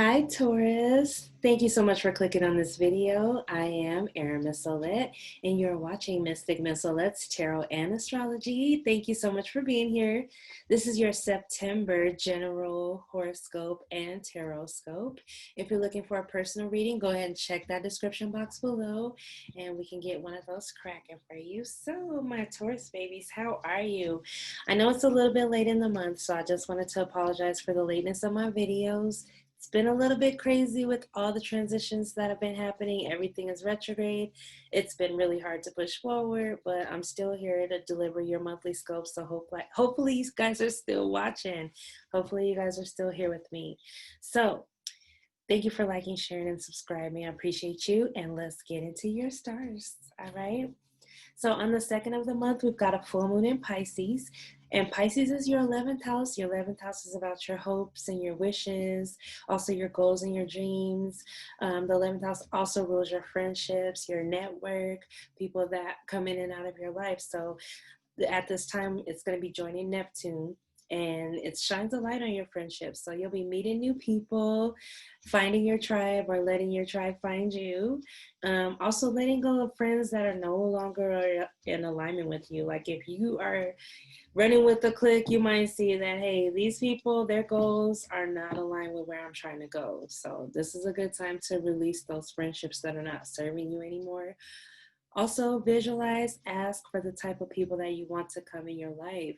Hi, Taurus. Thank you so much for clicking on this video. I am Erin Missolet, and you're watching Mystic Missolet's Tarot and Astrology. Thank you so much for being here. This is your September general horoscope and tarot scope. If you're looking for a personal reading, go ahead and check that description box below, and we can get one of those cracking for you. So, my Taurus babies, how are you? I know it's a little bit late in the month, so I just wanted to apologize for the lateness of my videos. It's been a little bit crazy with all the transitions that have been happening. Everything is retrograde. It's been really hard to push forward, but I'm still here to deliver your monthly scope. So hopefully you guys are still watching. Hopefully you guys are still here with me. So thank you for liking, sharing, and subscribing. I appreciate you. And let's get into your stars. All right. So on the 2nd of the month, we've got a full moon in Pisces. And Pisces is your 11th house. Your 11th house is about your hopes and your wishes, also your goals and your dreams. The 11th house also rules your friendships, your network, people that come in and out of your life. So at this time, it's going to be joining Neptune. And it shines a light on your friendships. So you'll be meeting new people, finding your tribe, or letting your tribe find you. Also letting go of friends that are no longer in alignment with you. Like if you are running with the clique, you might see that, hey, these people, their goals are not aligned with where I'm trying to go. So this is a good time to release those friendships that are not serving you anymore. Also visualize, ask for the type of people that you want to come in your life.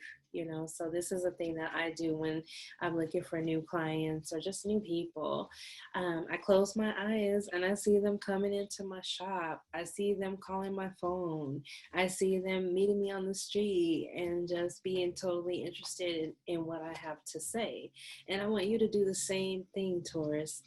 So this is a thing that I do when I'm looking for new clients or just new people. I close my eyes and I see them coming into my shop. I see them calling my phone. I see them meeting me on the street and just being totally interested in what I have to say. And I want you to do the same thing, Taurus.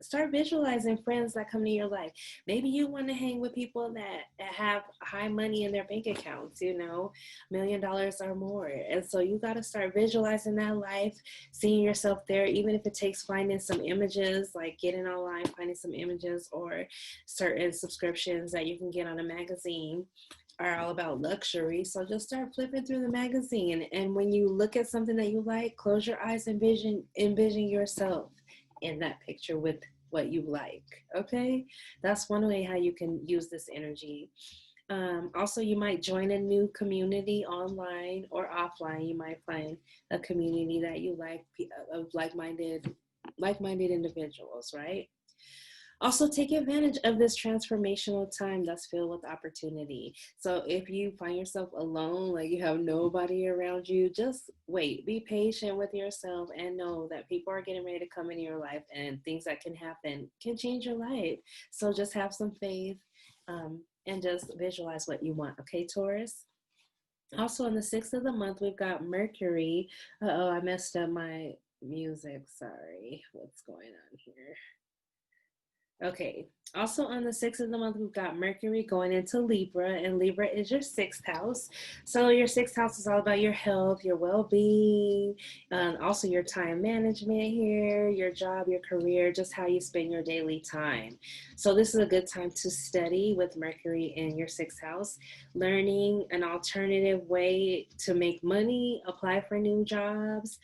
Start visualizing friends that come to your life. Maybe you want to hang with people that have high money in their bank accounts, $1 million or more. And so you got to start visualizing that life, seeing yourself there, even if it takes finding some images, like getting online, finding some images, or certain subscriptions that you can get on a magazine are all about luxury. So just start flipping through the magazine. And when you look at something that you like, close your eyes and envision yourself in that picture with what you like. Okay, that's one way how you can use this energy. Also, you might join a new community online or offline. You might find a community that you like of like-minded individuals, right? Also, take advantage of this transformational time that's filled with opportunity. So if you find yourself alone, like you have nobody around you, just wait, be patient with yourself, and know that people are getting ready to come into your life, and things that can happen can change your life. So just have some faith, and just visualize what you want. Okay, Taurus? Also on the 6th of the month, we've got Mercury. Uh-oh, I messed up my music. Sorry. What's going on here? Okay, also on the 6th of the month, we've got Mercury going into Libra, and Libra is your 6th house. So your 6th house is all about your health, your well-being, also your time management here, your job, your career, just how you spend your daily time. So this is a good time to study with Mercury in your 6th house, learning an alternative way to make money, apply for new jobs.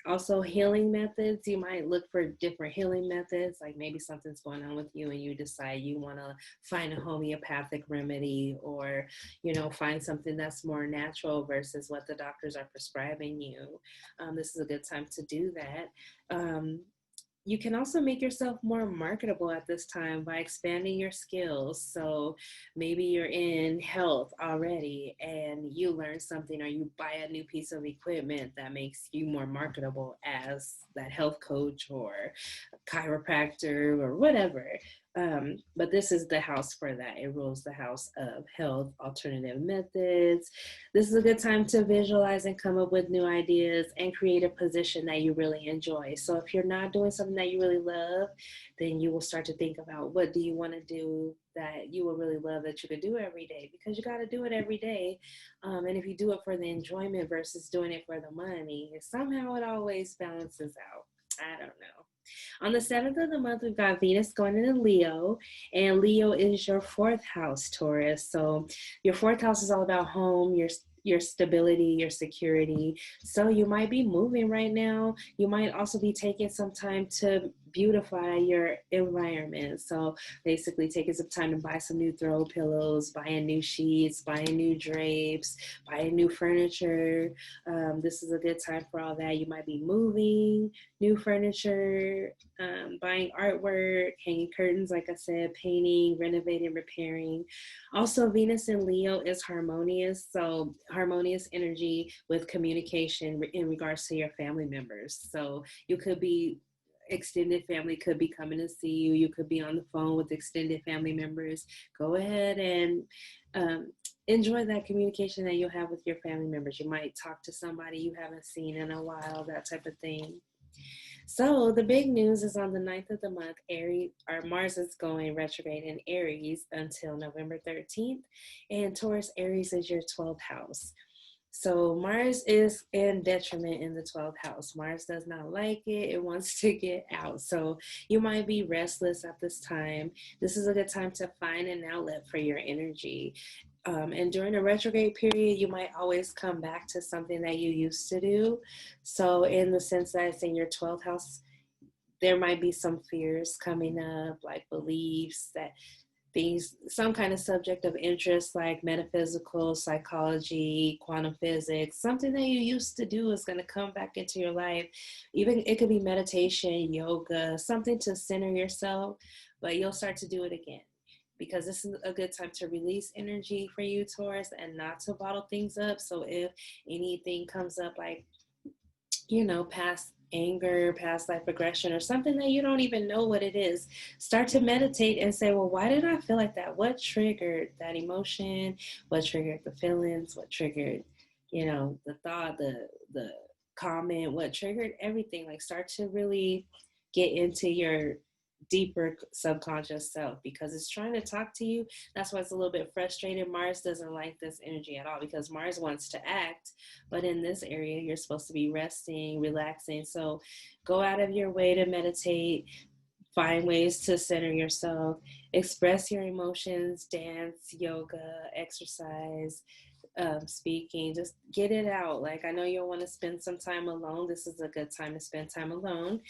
Also healing methods. You might look for different healing methods, like maybe something's going on with you and you decide you want to find a homeopathic remedy, or find something that's more natural versus what the doctors are prescribing you. This is a good time to do that. You can also make yourself more marketable at this time by expanding your skills. So maybe you're in health already and you learn something, or you buy a new piece of equipment that makes you more marketable as that health coach or chiropractor or whatever. But this is the house for that. It rules the house of health, alternative methods. This is a good time to visualize and come up with new ideas and create a position that you really enjoy. So if you're not doing something that you really love, then you will start to think about, what do you want to do that you will really love that you could do every day, because you got to do it every day. And if you do it for the enjoyment versus doing it for the money, somehow it always balances out. I don't know. On the 7th of the month, we've got Venus going into Leo, and Leo is your 4th house, Taurus. So your 4th house is all about home, your stability, your security. So you might be moving right now. You might also be taking some time to beautify your environment. So basically taking some time to buy some new throw pillows, buying new sheets, buying new drapes, buying new furniture. This is a good time for all that. You might be moving, new furniture, buying artwork, hanging curtains, like I said, painting, renovating, repairing. Also, Venus in Leo is harmonious. So harmonious energy with communication in regards to your family members. So you could be extended family could be coming to see you. You could be on the phone with extended family members. Go ahead and enjoy that communication that you'll have with your family members. You might talk to somebody you haven't seen in a while, that type of thing. So the big news is on the 9th of the month, Aries, or Mars is going retrograde in Aries until November 13th. And Taurus Aries is your 12th house. So Mars is in detriment in the 12th house. Mars does not like it. It wants to get out. So you might be restless at this time. This is a good time to find an outlet for your energy. And during a retrograde period, you might always come back to something that you used to do. So in the sense that it's in your 12th house, there might be some fears coming up, like beliefs that things, some kind of subject of interest like metaphysical, psychology, quantum physics, something that you used to do is going to come back into your life. Even it could be meditation, yoga, something to center yourself, but you'll start to do it again because this is a good time to release energy for you, Taurus, and not to bottle things up. So if anything comes up like, past anger, past life regression, or something that you don't even know what it is, start to meditate and say, well, why did I feel like that? What triggered that emotion? What triggered the feelings? What triggered, the thought, the comment? What triggered everything? Like, start to really get into your deeper subconscious self because it's trying to talk to you. That's why it's a little bit frustrated. Mars doesn't like this energy at all because Mars wants to act, but in this area you're supposed to be resting, relaxing. So go out of your way to meditate, find ways to center yourself, express your emotions, dance, yoga, exercise, speaking, just get it out. Like, I know you'll want to spend some time alone. This is a good time to spend time alone.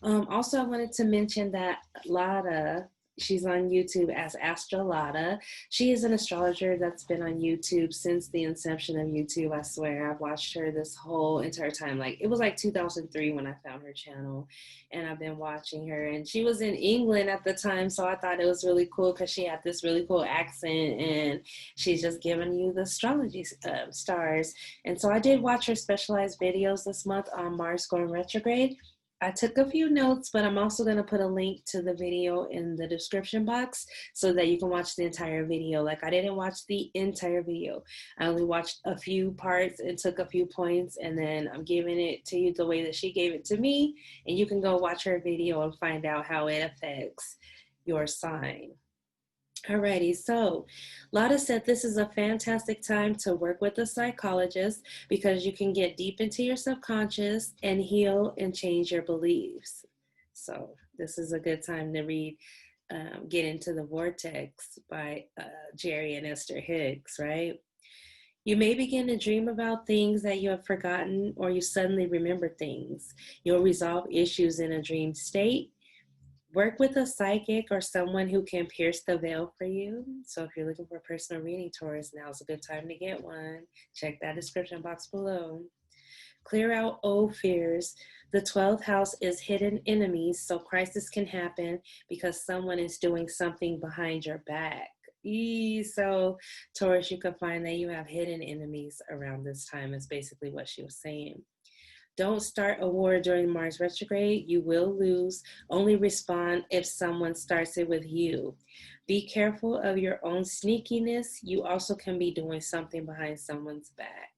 Also, I wanted to mention that Lada, she's on YouTube as Astrolada. She is an astrologer that's been on YouTube since the inception of YouTube. I swear, I've watched her this whole entire time. Like, it was like 2003 when I found her channel, and I've been watching her. And she was in England at the time, so I thought it was really cool because she had this really cool accent, and she's just giving you the astrology stars. And so I did watch her specialized videos this month on Mars going retrograde. I took a few notes, but I'm also going to put a link to the video in the description box so that you can watch the entire video. Like, I didn't watch the entire video. I only watched a few parts and took a few points, and then I'm giving it to you the way that she gave it to me, and you can go watch her video and find out how it affects your sign. Alrighty, so Lotta said this is a fantastic time to work with a psychologist because you can get deep into your subconscious and heal and change your beliefs. So this is a good time to read, get into the Vortex by Jerry and Esther Hicks, right? You may begin to dream about things that you have forgotten, or you suddenly remember things. You'll resolve issues in a dream state. Work with a psychic or someone who can pierce the veil for you. So if you're looking for a personal reading, Taurus, now's a good time to get one. Check that description box below. Clear out old fears. The 12th house is hidden enemies, so crisis can happen because someone is doing something behind your back. So Taurus, you can find that you have hidden enemies around this time, is basically what she was saying. Don't start a war during Mars retrograde. You will lose. Only respond if someone starts it with you. Be careful of your own sneakiness. You also can be doing something behind someone's back.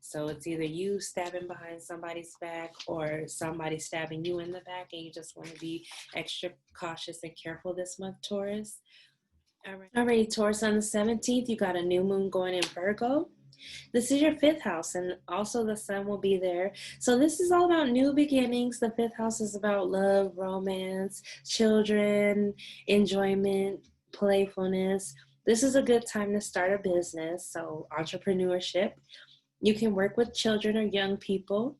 So it's either you stabbing behind somebody's back or somebody stabbing you in the back, and you just want to be extra cautious and careful this month, Taurus. All right, Taurus, on the 17th, you got a new moon going in Virgo. This is your 5th house, and also the sun will be there. So this is all about new beginnings. The 5th house is about love, romance, children, enjoyment, playfulness. This is a good time to start a business, so entrepreneurship. You can work with children or young people.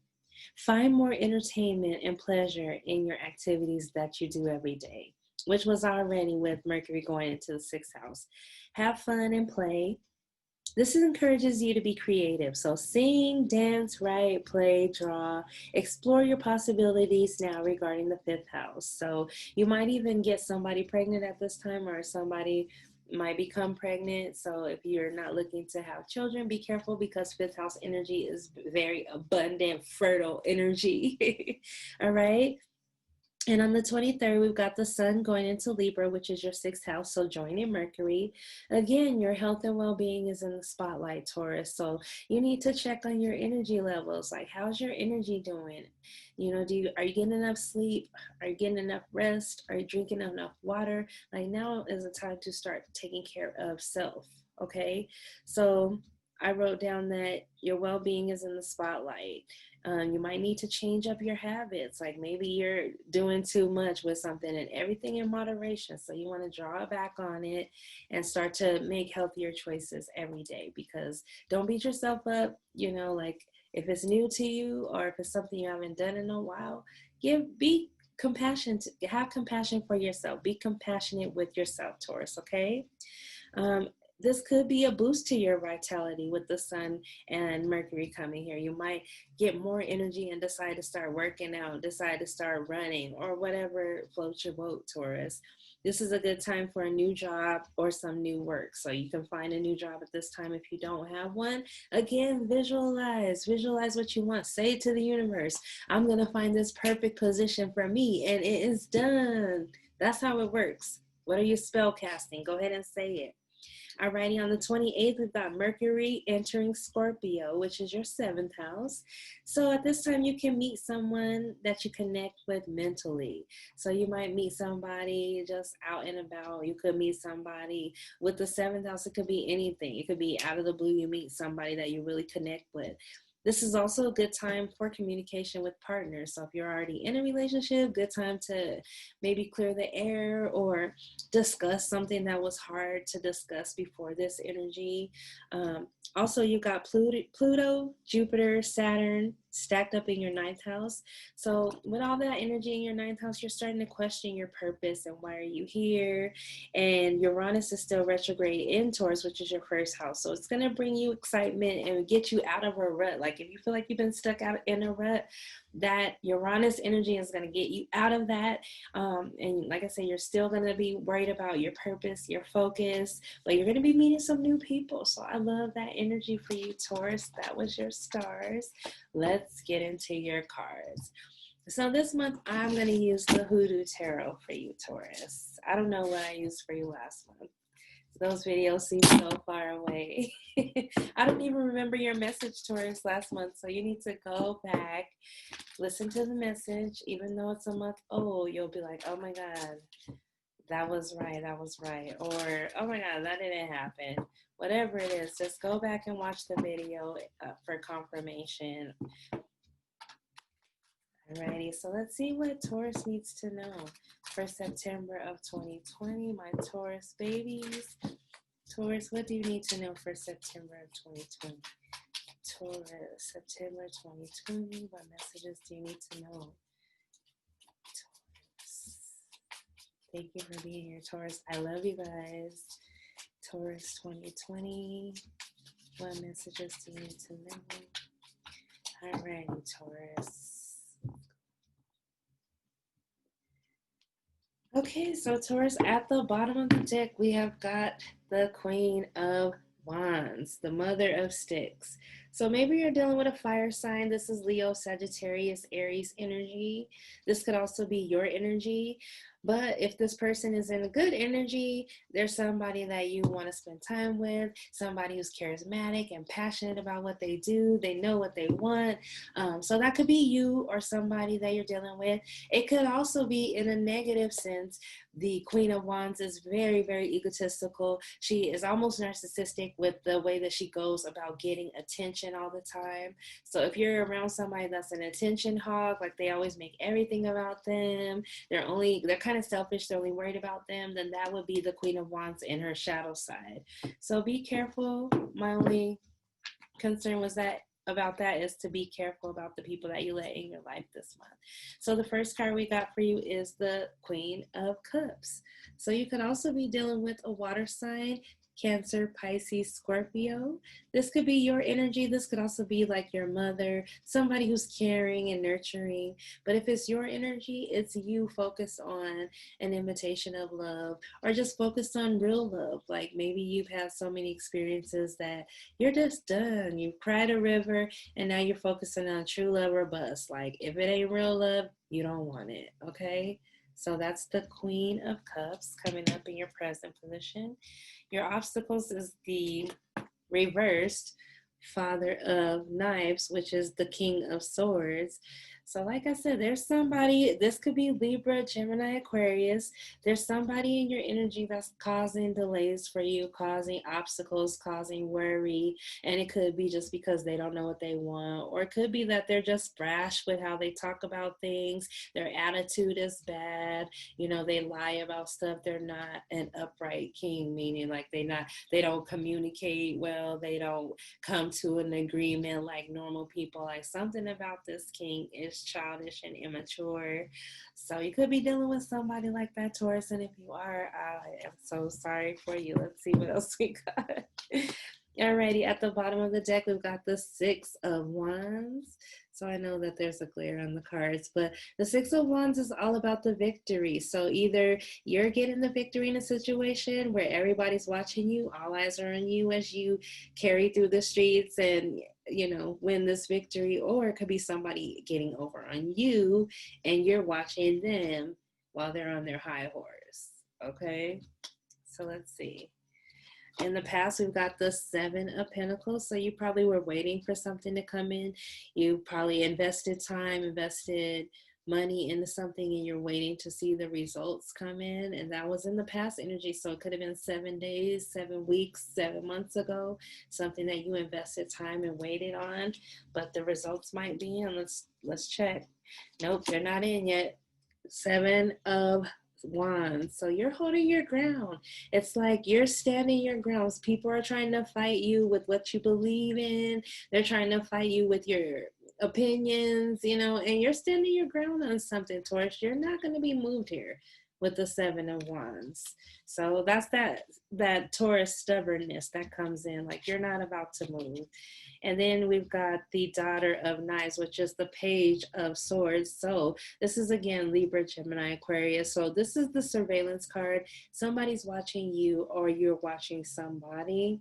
Find more entertainment and pleasure in your activities that you do every day, which was already with Mercury going into the sixth house. Have fun and play. This encourages you to be creative. So sing, dance, write, play, draw, explore your possibilities now regarding the fifth house. So you might even get somebody pregnant at this time, or somebody might become pregnant. So if you're not looking to have children, be careful, because fifth house energy is very abundant, fertile energy. All right. And on the 23rd, we've got the sun going into Libra, which is your sixth house, so joining Mercury. Again, your health and well-being is in the spotlight, Taurus. So you need to check on your energy levels. Like, how's your energy doing? You know, are you getting enough sleep? Are you getting enough rest? Are you drinking enough water? Like, now is the time to start taking care of self, okay? So I wrote down that your well-being is in the spotlight. You might need to change up your habits. Like, maybe you're doing too much with something, and everything in moderation. So you want to draw back on it and start to make healthier choices every day, because don't beat yourself up. You know, like, if it's new to you, or if it's something you haven't done in a while, be compassion, have compassion for yourself. Be compassionate with yourself, Taurus, okay? This could be a boost to your vitality with the sun and Mercury coming here. You might get more energy and decide to start working out, decide to start running, or whatever floats your boat, Taurus. This is a good time for a new job or some new work. So you can find a new job at this time if you don't have one. Again, visualize what you want. Say it to the universe. I'm going to find this perfect position for me, and it is done. That's how it works. What are you spellcasting? Go ahead and say it. Alrighty, on the 28th, we've got Mercury entering Scorpio, which is your seventh house. So at this time, you can meet someone that you connect with mentally. So you might meet somebody just out and about. You could meet somebody with the seventh house. It could be anything. It could be out of the blue, you meet somebody that you really connect with. This is also a good time for communication with partners. So if you're already in a relationship, good time to maybe clear the air or discuss something that was hard to discuss before this energy. Also, you got Pluto, Jupiter, Saturn stacked up in your ninth house. So with all that energy in your ninth house, you're starting to question your purpose and why are you here? And Uranus is still retrograde in Taurus, which is your first house. So it's going to bring you excitement and get you out of a rut. Like, if you feel like you've been stuck out in a rut, that Uranus energy is going to get you out of that. And like I said, you're still going to be worried about your purpose, your focus, but you're going to be meeting some new people. So I love that energy for you, Taurus. That was your stars. Let's get into your cards. So this month, I'm going to use the Hoodoo Tarot for you, Taurus. I don't know what I used for you last month. Those videos seem so far away. I don't even remember your message, Taurus, last month. So you need to go back, listen to the message. Even though it's a month old, you'll be like, oh my God, that was right. Or, oh my God, that didn't happen. Whatever it is, just go back and watch the video for confirmation. Alrighty, so let's see what Taurus needs to know for September of 2020, my Taurus babies. Taurus, what do you need to know for September of 2020? Taurus, September 2020, what messages do you need to know? Taurus, thank you for being here, Taurus. I love you guys. Taurus 2020, what messages do you need to know? Alrighty, Taurus. Okay, so Taurus, at the bottom of the deck, we have got the Queen of Wands, the Mother of Sticks. So maybe you're dealing with a fire sign. This is Leo, Sagittarius, Aries energy. This could also be your energy. But if this person is in a good energy, there's somebody that you want to spend time with, somebody who's charismatic and passionate about what they do. They know what they want. So that could be you or somebody that you're dealing with. It could also be in a negative sense. The Queen of Wands is very, very egotistical. She is almost narcissistic with the way that she goes about getting attention all the time. So if you're around somebody that's an attention hog, like they always make everything about them, they're kind of selfish, they're only worried about them, then that would be the Queen of Wands in her shadow side. So be careful. My only concern was that about that is to be careful about the people that you let in your life this month. So the first card we got for you is the Queen of Cups. So you could also be dealing with a water sign, Cancer, Pisces, Scorpio. This could be your energy. This could also be like your mother, somebody who's caring and nurturing. But if it's your energy, it's you focused on an imitation of love, or just focused on real love. Like maybe you've had so many experiences that you're just done. You've cried a river and now you're focusing on true love or bust. Like if it ain't real love, you don't want it. Okay. So that's the Queen of Cups coming up in your present position. Your obstacles is the reversed Father of Knives, which is the King of Swords. So like I said, there's somebody, this could be Libra, Gemini, Aquarius. There's somebody in your energy that's causing delays for you, causing obstacles, causing worry. And it could be just because they don't know what they want, or it could be that they're just brash with how they talk about things. Their attitude is bad. You know, they lie about stuff. They're not an upright king, meaning like they don't communicate well. They don't come to an agreement like normal people. Like something about this king is childish and immature. So you could be dealing with somebody like that, Taurus. And if you are, I am so sorry for you. Let's see what else we got. Alrighty, at the bottom of the deck, we've got the Six of Wands. So I know that there's a glare on the cards, but the Six of Wands is all about the victory. So either you're getting the victory in a situation where everybody's watching you, all eyes are on you as you carry through the streets and, you know, win this victory, or it could be somebody getting over on you and you're watching them while they're on their high horse. Okay, so let's see. In the past, we've got the Seven of Pentacles. So you probably were waiting for something to come in. You probably invested time, invested money into something, and you're waiting to see the results come in. And that was in the past energy. So it could have been 7 days, 7 weeks, 7 months ago, something that you invested time and waited on. But the results might be in. Let's check. Nope, they're not in yet. Seven of Wands. So you're holding your ground. It's like you're standing your grounds. People are trying to fight you with what you believe in. They're trying to fight you with your opinions, you know, and you're standing your ground on something, Taurus. You're not going to be moved here with the Seven of Wands. So that's that Taurus stubbornness that comes in, like you're not about to move. And then we've got the Daughter of Knives, which is the Page of Swords. So this is again Libra, Gemini, Aquarius. So this is the surveillance card. Somebody's watching you or you're watching somebody.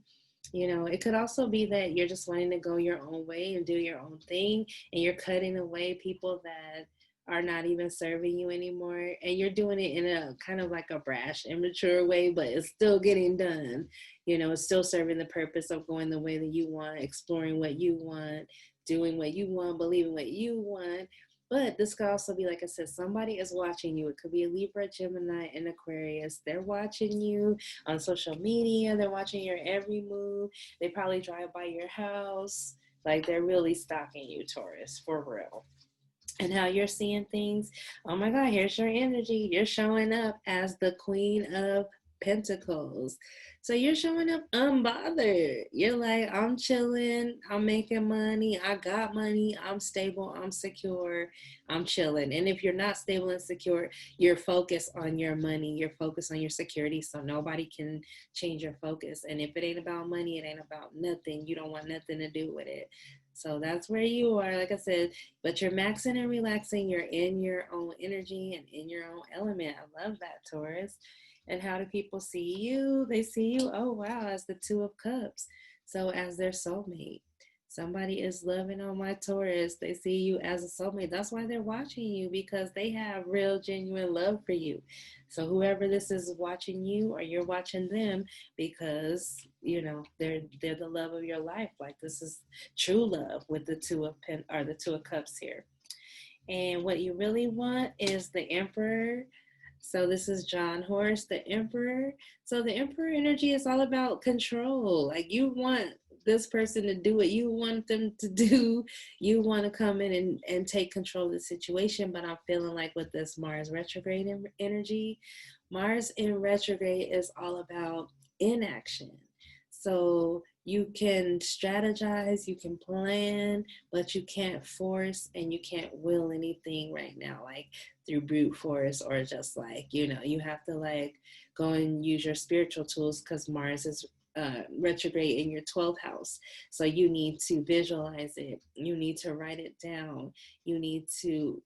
You know, it could also be that you're just wanting to go your own way and do your own thing, and you're cutting away people that are not even serving you anymore, and you're doing it in a kind of like a brash, immature way, but it's still getting done. You know, it's still serving the purpose of going the way that you want, exploring what you want, doing what you want, believing what you want. But this could also be, like I said, somebody is watching you. It could be a Libra, Gemini, and Aquarius. They're watching you on social media. They're watching your every move. They probably drive by your house. Like they're really stalking you, Taurus, for real. And how you're seeing things. Oh my God, here's your energy. You're showing up as the Queen of Pentacles. So you're showing up unbothered. You're like, I'm chilling. I'm making money. I got money. I'm stable. I'm secure. I'm chilling. And if you're not stable and secure, you're focused on your money. You're focused on your security. So nobody can change your focus. And if it ain't about money, it ain't about nothing. You don't want nothing to do with it. So that's where you are, like I said, but you're maxing and relaxing. You're in your own energy and in your own element. I love that, Taurus. And how do people see you? They see you, oh, wow, as the Two of Cups. So as their soulmate. Somebody is loving on my Taurus. They see you as a soulmate. That's why they're watching you, because they have real, genuine love for you. So whoever this is watching you, or you're watching them, because you know they're the love of your life. Like this is true love with the Two of Cups here. And what you really want is the Emperor. So this is John Horse, the Emperor. So the Emperor energy is all about control. Like you want this person to do what you want them to do. You want to come in and take control of the situation. But I'm feeling like with this Mars retrograde energy, Mars in retrograde is all about inaction. So You can strategize, you can plan, but you can't force and you can't will anything right now, like through brute force or just like, you have to like go and use your spiritual tools because Mars is retrograde in your 12th house. So you need to visualize it, you need to write it down, you need to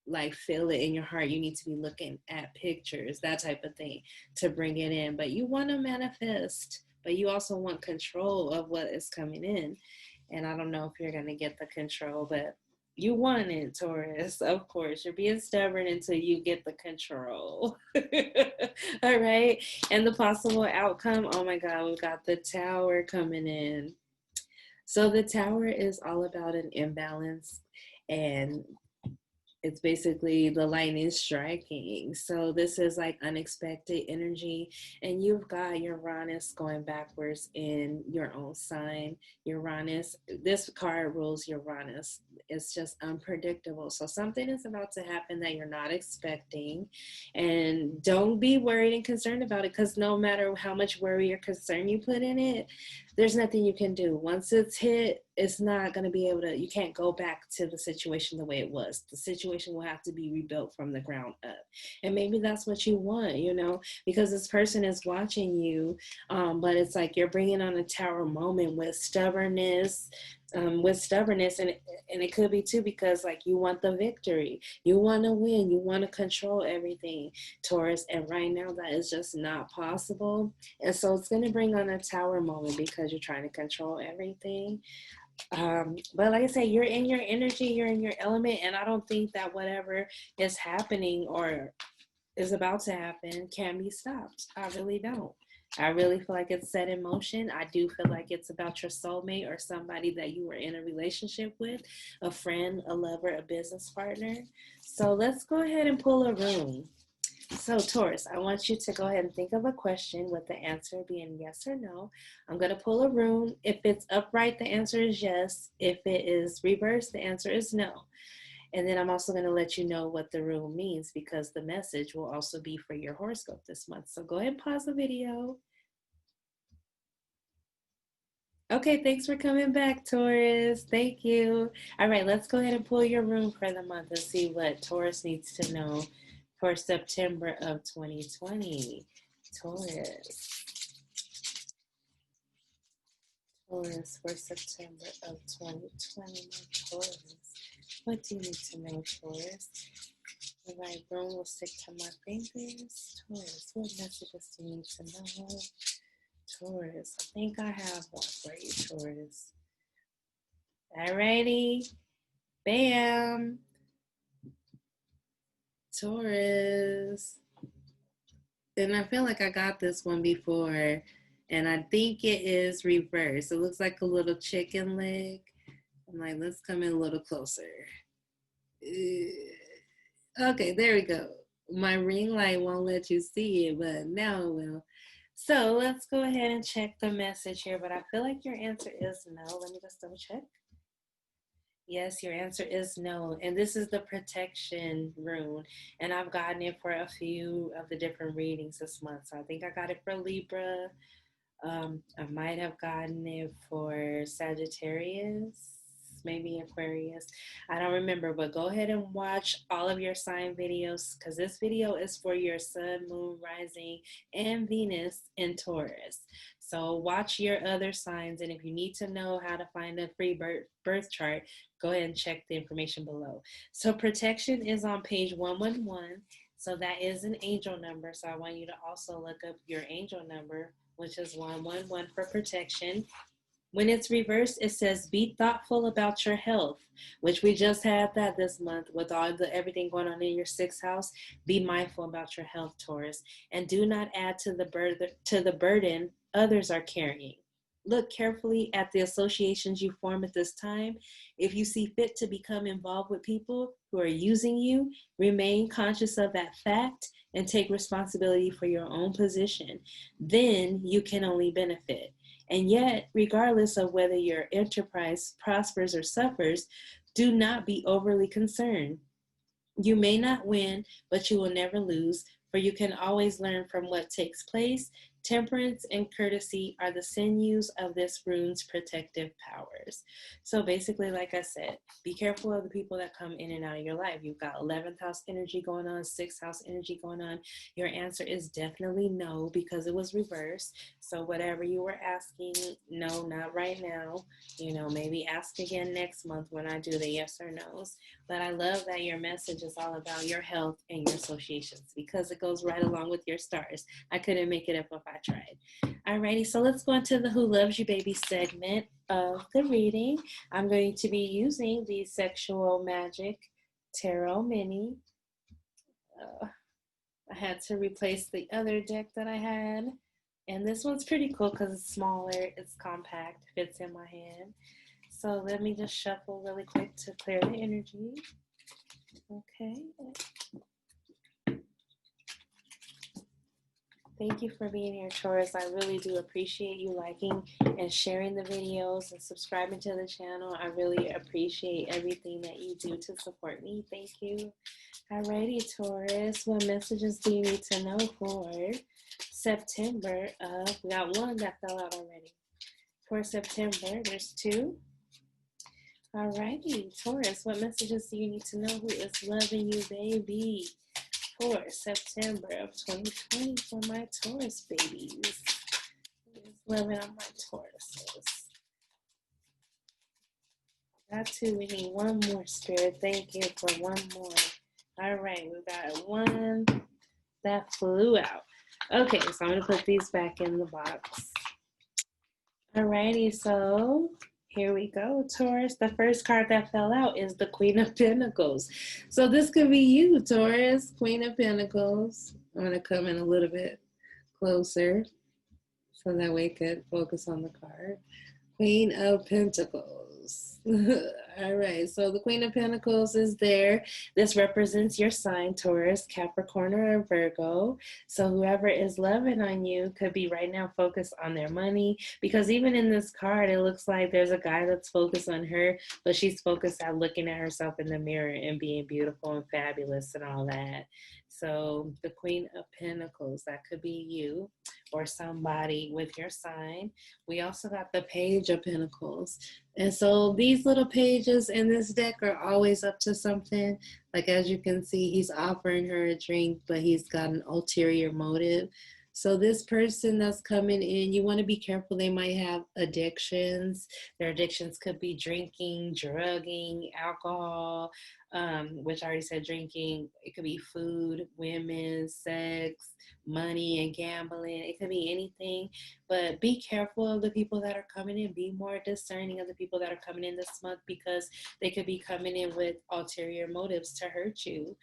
like feel it in your heart. You need to be looking at pictures, that type of thing to bring it in. But you want to manifest, but you also want control of what is coming in. And I don't know if you're going to get the control, but you want it, Taurus. Of course, you're being stubborn until you get the control. All right. And the possible outcome, oh my God, we've got the Tower coming in. So the Tower is all about an imbalance, and it's basically the lightning striking. So this is like unexpected energy, and you've got Uranus going backwards in your own sign. Uranus, this card rules Uranus. It's just unpredictable. So something is about to happen that you're not expecting, and don't be worried and concerned about it, because no matter how much worry or concern you put in it, there's nothing you can do. Once it's hit, it's not going to be able to, you can't go back to the situation the way it was. The situation will have to be rebuilt from the ground up. And maybe that's what you want, because this person is watching you, but it's like you're bringing on a Tower moment with stubbornness, and it could be too because like you want the victory, you want to win, you want to control everything, Taurus, and right now that is just not possible. And so it's going to bring on a Tower moment because you're trying to control everything. But like I say, you're in your energy, you're in your element, and I don't think that whatever is happening or is about to happen can be stopped. I really don't. I really feel like it's set in motion. I do feel like it's about your soulmate or somebody that you were in a relationship with, a friend, a lover, a business partner. So let's go ahead and pull a room. So, Taurus, I want you to go ahead and think of a question with the answer being yes or no. I'm going to pull a room. If it's upright, the answer is yes. If it is reversed, the answer is no. And then I'm also going to let you know what the room means, because the message will also be for your horoscope this month. So go ahead and pause the video. Okay, thanks for coming back, Taurus. Thank you. All right, let's go ahead and pull your room for the month and see what Taurus needs to know for September of 2020. Taurus. Taurus for September of 2020. Taurus. What do you need to know, Taurus? The right room will stick to my fingers. Taurus, what messages do you need to know? Taurus, I think I have one for you, Taurus. Alrighty. Bam. Taurus. And I feel like I got this one before, and I think it is reversed. It looks like a little chicken leg. I'm like, let's come in a little closer. Okay, there we go. My ring light won't let you see it, but now it will. So let's go ahead and check the message here, but I feel like your answer is no. Let me just double check. Yes, your answer is no. And this is the protection rune. And I've gotten it for a few of the different readings this month. So I think I got it for Libra. I might have gotten it for Sagittarius, maybe Aquarius. I don't remember, but go ahead and watch all of your sign videos, because this video is for your sun, moon, rising, and Venus in Taurus. So watch your other signs, and if you need to know how to find a free birth chart, go ahead and check the information below. So protection is on page 111. So that is an angel number. So I want you to also look up your angel number, which is 111 for protection. When it's reversed, it says be thoughtful about your health, which we just had that this month with all the everything going on in your sixth house. Be mindful about your health, Taurus, and do not add to the burden others are carrying. Look carefully at the associations you form at this time. If you see fit to become involved with people who are using you, remain conscious of that fact and take responsibility for your own position. Then you can only benefit. And yet, regardless of whether your enterprise prospers or suffers, do not be overly concerned. You may not win, but you will never lose, for you can always learn from what takes place. Temperance and courtesy are the sinews of this rune's protective powers. So basically, like I said, be careful of the people that come in and out of your life. You've got 11th house energy going on, 6th house energy going on. Your answer is definitely no because it was reversed. So whatever you were asking, no, not right now. You know, maybe ask again next month when I do the yes or no's. But I love that your message is all about your health and your associations because it goes right along with your stars. I couldn't make it up if I tried. Alrighty, so let's go into the Who Loves You Baby segment of the reading. I'm going to be using the Sexual Magic Tarot Mini. I had to replace the other deck that I had. And this one's pretty cool because it's smaller, it's compact, fits in my hand. So let me just shuffle really quick to clear the energy. Okay. Thank you for being here, Taurus. I really do appreciate you liking and sharing the videos and subscribing to the channel. I really appreciate everything that you do to support me. Thank you. Alrighty, Taurus. What messages do you need to know for September? We got one that fell out already. For September, there's two. Alrighty, Taurus. What messages do you need to know? Who is loving you, baby? For September of 2020 for my Taurus babies. Who is loving on my Tauruses? Got two. We need one more, Spirit. Thank you for one more. All right, we got one that flew out. Okay, so I'm going to put these back in the box. Alrighty, so here we go, Taurus. The first card that fell out is the Queen of Pentacles. So this could be you, Taurus, Queen of Pentacles. I'm going to come in a little bit closer so that we could focus on the card. Queen of Pentacles. All right, so the Queen of Pentacles is there. This represents your sign, Taurus, Capricorn, or Virgo. So whoever is loving on you could be right now focused on their money, because even in this card, it looks like there's a guy that's focused on her, but she's focused on looking at herself in the mirror and being beautiful and fabulous and all that. So the Queen of Pentacles, that could be you or somebody with your sign. We also got the Page of Pentacles. And so these little pages in this deck are always up to something. Like as you can see, he's offering her a drink, but he's got an ulterior motive. So this person that's coming in, you want to be careful. They might have addictions. Their addictions could be drinking, drugging, alcohol, which I already said drinking. It could be food, women, sex, money, and gambling. It could be anything. But be careful of the people that are coming in. Be more discerning of the people that are coming in this month, because they could be coming in with ulterior motives to hurt you.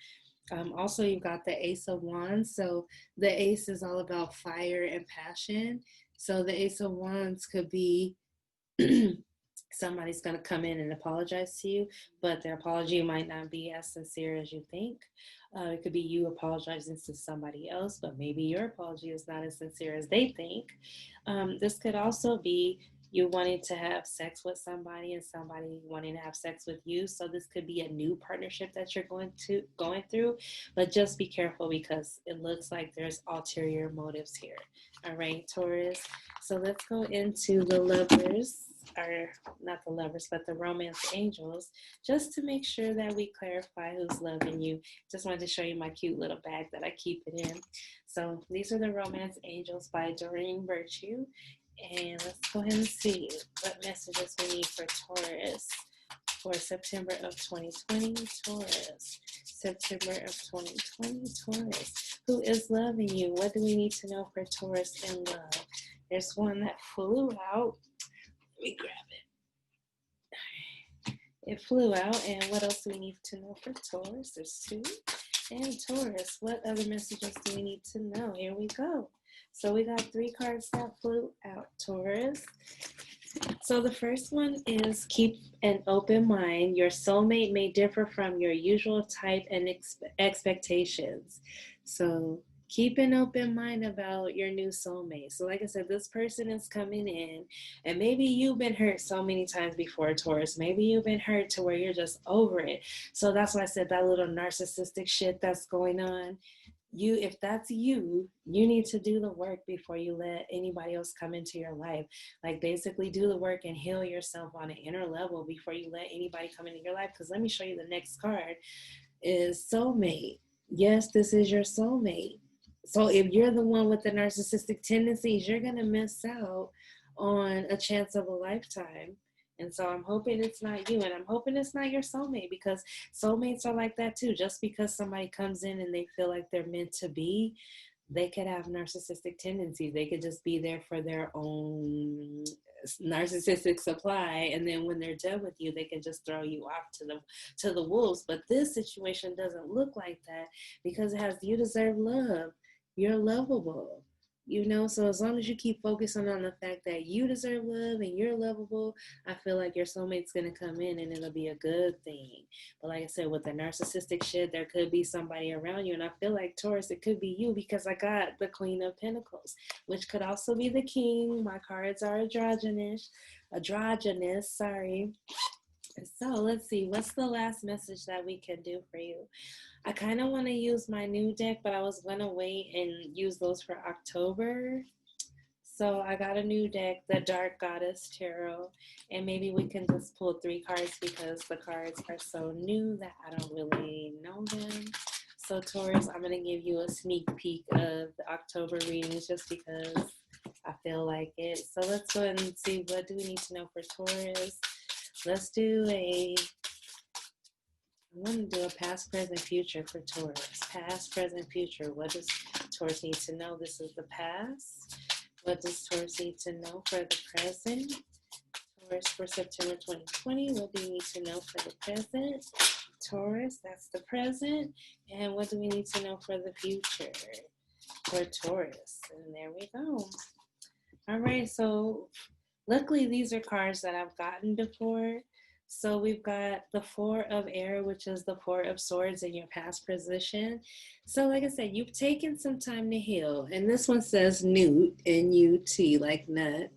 Also, you've got the Ace of Wands. So the Ace is all about fire and passion. So the Ace of Wands could be somebody's going to come in and apologize to you, but their apology might not be as sincere as you think. It could be you apologizing to somebody else, but maybe your apology is not as sincere as they think. This could also be you wanting to have sex with somebody and somebody wanting to have sex with you. So this could be a new partnership that you're going through, but just be careful because it looks like there's ulterior motives here. All right, Taurus. So let's go into the lovers, or not the lovers, but the romance angels, just to make sure that we clarify who's loving you. Just wanted to show you my cute little bag that I keep it in. So these are the romance angels by Doreen Virtue. And let's go ahead and see what messages we need for Taurus for September of 2020. Taurus, September of 2020. Taurus, who is loving you? What do we need to know for Taurus in love? There's one that flew out. Let me grab it. It flew out. And what else do we need to know for Taurus? There's two. And Taurus, what other messages do we need to know? Here we go. So we got three cards that flew out, Taurus. So the first one is keep an open mind. Your soulmate may differ from your usual type and expectations. So keep an open mind about your new soulmate. So like I said, this person is coming in, and maybe you've been hurt so many times before, Taurus. Maybe you've been hurt to where you're just over it. So that's why I said that little narcissistic shit that's going on. if that's you, you need to do the work before you let anybody else come into your life. Like basically do the work and heal yourself on an inner level before you let anybody come into your life. Because let me show you, the next card is soulmate. Yes, this is your soulmate. So if you're the one with the narcissistic tendencies, you're going to miss out on a chance of a lifetime. And so I'm hoping it's not you, and I'm hoping it's not your soulmate, because soulmates are like that too. Just because somebody comes in and they feel like they're meant to be, they could have narcissistic tendencies. They could just be there for their own narcissistic supply, and then when they're done with you, they can just throw you off to the wolves. But this situation doesn't look like that, because it has, you deserve love, you're lovable, you know. So as long as you keep focusing on the fact that you deserve love and you're lovable, I feel like your soulmate's gonna come in and it'll be a good thing. But like I said, with the narcissistic shit, there could be somebody around you, and I feel like, Taurus, it could be you, because I got the Queen of Pentacles, which could also be the King. My cards are androgynous, sorry. So let's see, what's the last message that we can do for you? I kind of want to use my new deck, but I was going to wait and use those for October. So I got a new deck, the Dark Goddess Tarot, and maybe we can just pull 3 cards because the cards are so new that I don't really know them. So Taurus, I'm going to give you a sneak peek of the October readings just because I feel like it. So let's go ahead and see, what do we need to know for Taurus? Let's do I want to do a past, present, future for Taurus. Past, present, future. What does Taurus need to know? This is the past. What does Taurus need to know for the present? Taurus for September 2020. What do you need to know for the present? Taurus, that's the present. And what do we need to know for the future for Taurus? And there we go. All right, so luckily these are cards that I've gotten before. So we've got the 4 of Air, which is the 4 of Swords in your past position. So like I said, you've taken some time to heal. And this one says newt, N-U-T, like nut.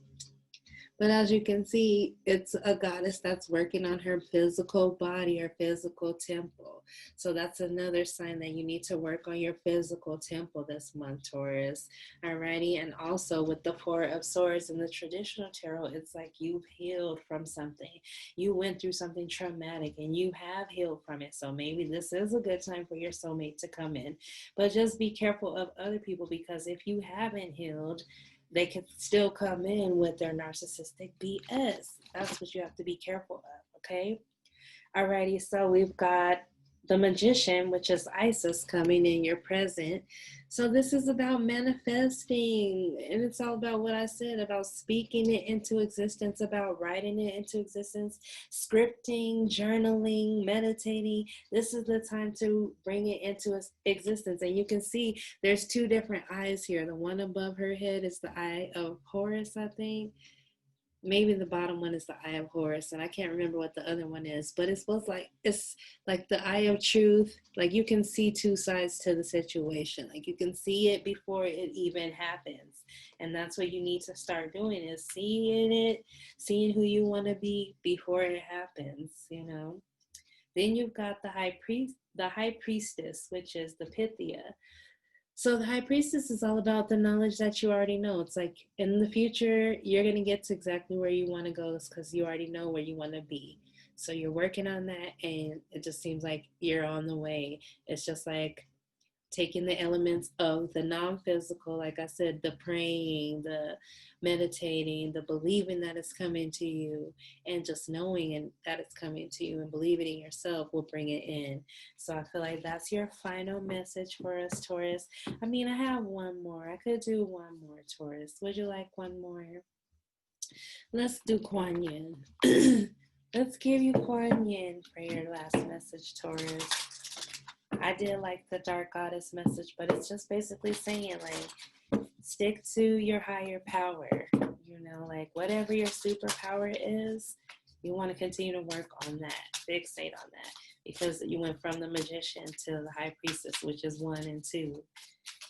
But as you can see, it's a goddess that's working on her physical body or physical temple. So that's another sign that you need to work on your physical temple this month, Taurus. Alrighty. And also with the 4 of Swords in the traditional tarot, it's like you've healed from something. You went through something traumatic and you have healed from it. So maybe this is a good time for your soulmate to come in. But just be careful of other people, because if you haven't healed, they can still come in with their narcissistic BS. That's what you have to be careful of, okay? Alrighty, so we've got the Magician, which is Isis, coming in your present. So this is about manifesting, and it's all about what I said about speaking it into existence, about writing it into existence, scripting, journaling, meditating. This is the time to bring it into existence. And you can see there's 2 different eyes here. The one above her head is the Eye of Horus, I think. Maybe the bottom one is the Eye of Horus, and I can't remember what the other one is, but it's like the Eye of Truth. Like you can see 2 sides to the situation. Like you can see it before it even happens. And that's what you need to start doing, is seeing who you want to be before it happens, you know. Then you've got the High Priestess, which is the Pythia. So the High Priestess is all about the knowledge that you already know. It's like in the future, you're going to get to exactly where you want to go because you already know where you want to be. So you're working on that, and it just seems like you're on the way. It's just like taking the elements of the non-physical, like I said, the praying, the meditating, the believing that it's coming to you, and just knowing and that it's coming to you and believing in yourself will bring it in. So I feel like that's your final message for us, Taurus. I mean, I have one more. I could do one more, Taurus. Would you like one more? Let's do Kuan Yin. Let's give you Kuan Yin for your last message, Taurus. I did like the Dark Goddess message, but it's just basically saying, like, stick to your higher power. You know, like, whatever your superpower is, you want to continue to work on that, fixate on that, because you went from the Magician to the High Priestess, which is 1 and 2.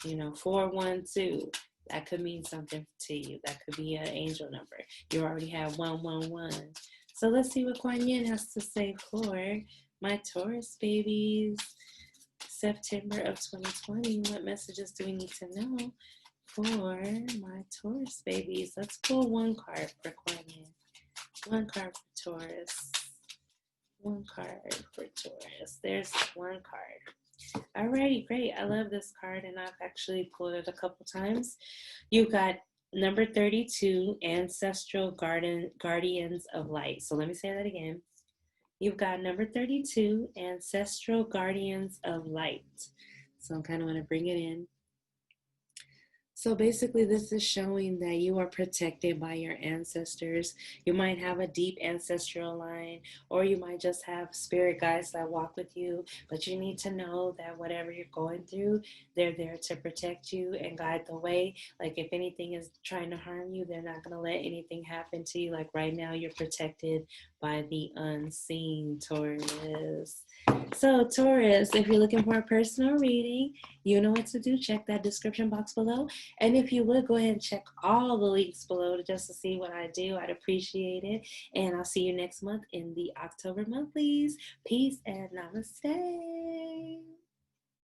You know, 4, 1, 2. That could mean something to you. That could be an angel number. You already have 1, 1, 1. So let's see what Kuan Yin has to say for my Taurus babies. September of 2020. What messages do we need to know for my Taurus babies? Let's pull one card for Aquarian. One card for Taurus. One card for Taurus. There's one card. Alrighty, great. I love this card, and I've actually pulled it a couple times. You've got number 32, Ancestral Guardians of Light. So let me say that again. You've got number 32, Ancestral Guardians of Light. So I'm kind of going to bring it in. So basically, this is showing that you are protected by your ancestors. You might have a deep ancestral line, or you might just have spirit guides that walk with you. But you need to know that whatever you're going through, they're there to protect you and guide the way. Like if anything is trying to harm you, they're not going to let anything happen to you. Like right now, you're protected by the unseen, Taurus. So Taurus, if you're looking for a personal reading, you know what to do. Check that description box below. And if you would, go ahead and check all the links below just to see what I do. I'd appreciate it. And I'll see you next month in the October monthlies. Peace and namaste.